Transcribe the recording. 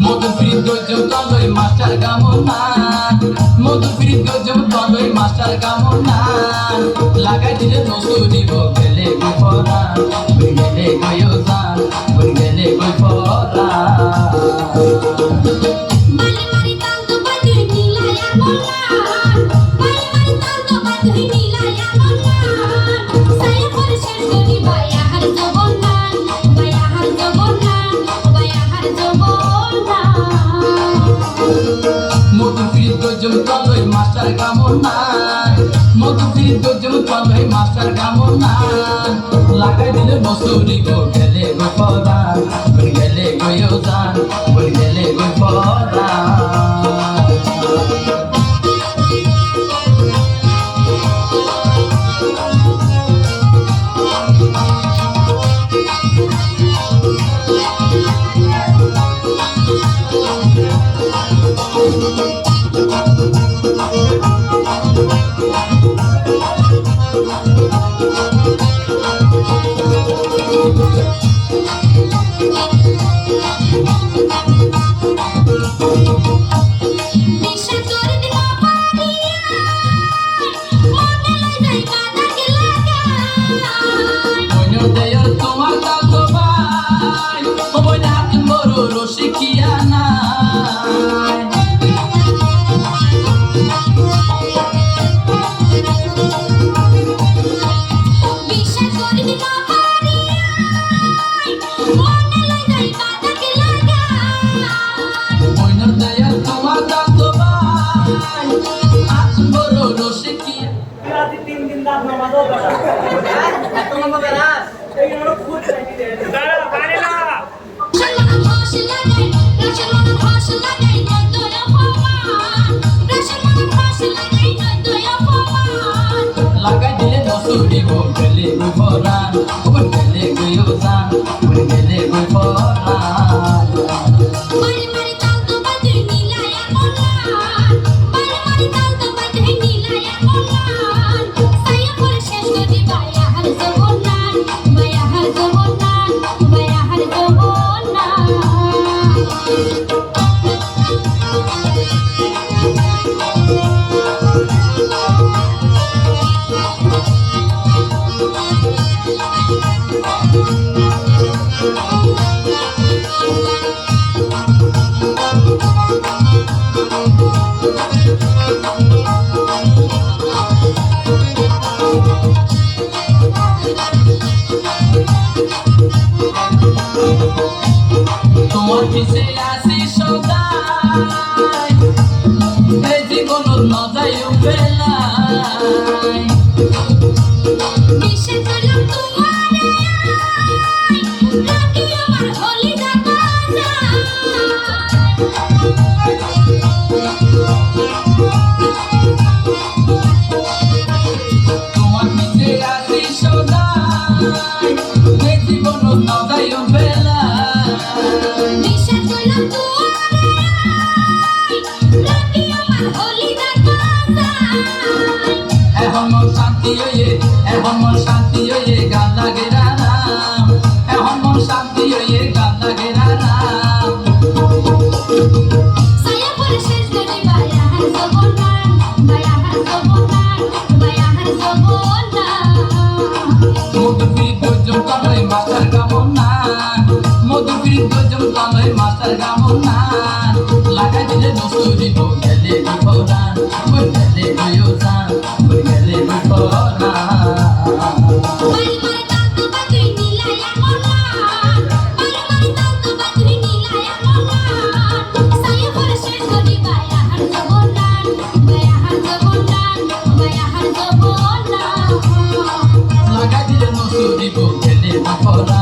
মধুফির গজব তলই মাস্টার গামনা মধুফির গজব তলই মাস্টার গামনা লাগাই দিলে নসুরি গেলে গুফরা গেলে গয়ো জান গেলে গুফরা মধুফির গজব তলই মাস্টার গামনা মধুফির গজব তলই মাস্টার গামনা লাগাই দিলে নসুরি গেলে গুফরা গেলে গয়ো জান গেলে গুফরা লাগাই দিলে নসুরি গেলে গুফরা গেলে গয়ো জান গেলে গুফরা তোমার পিছে আসি সদাই এই জীবন নজাই ফেলাই বিশ্বাস করলাম তোমারে রাখি আমার হলি দেখা তোমার পিছে আসি সদাই এই জীবন নজাই ফেলাই বিশ্বাস করলাম এখন মন শান্তি হয়ে গান লাগে রাম এখন মন শান্তি হয়ে গান লাগে রাম সায়া পরে শেষ করে বায়া হার জবনান মধুফির গজব তলই মাস্টার গামনা মধুফির গজব তলই মাস্টার গামনা লাগাই দিলে নসুরি গেলে গুফরা গেলে গয়ো জান গেলে গুফরা লাগাই দিলে নসুরি গেলে গুফরা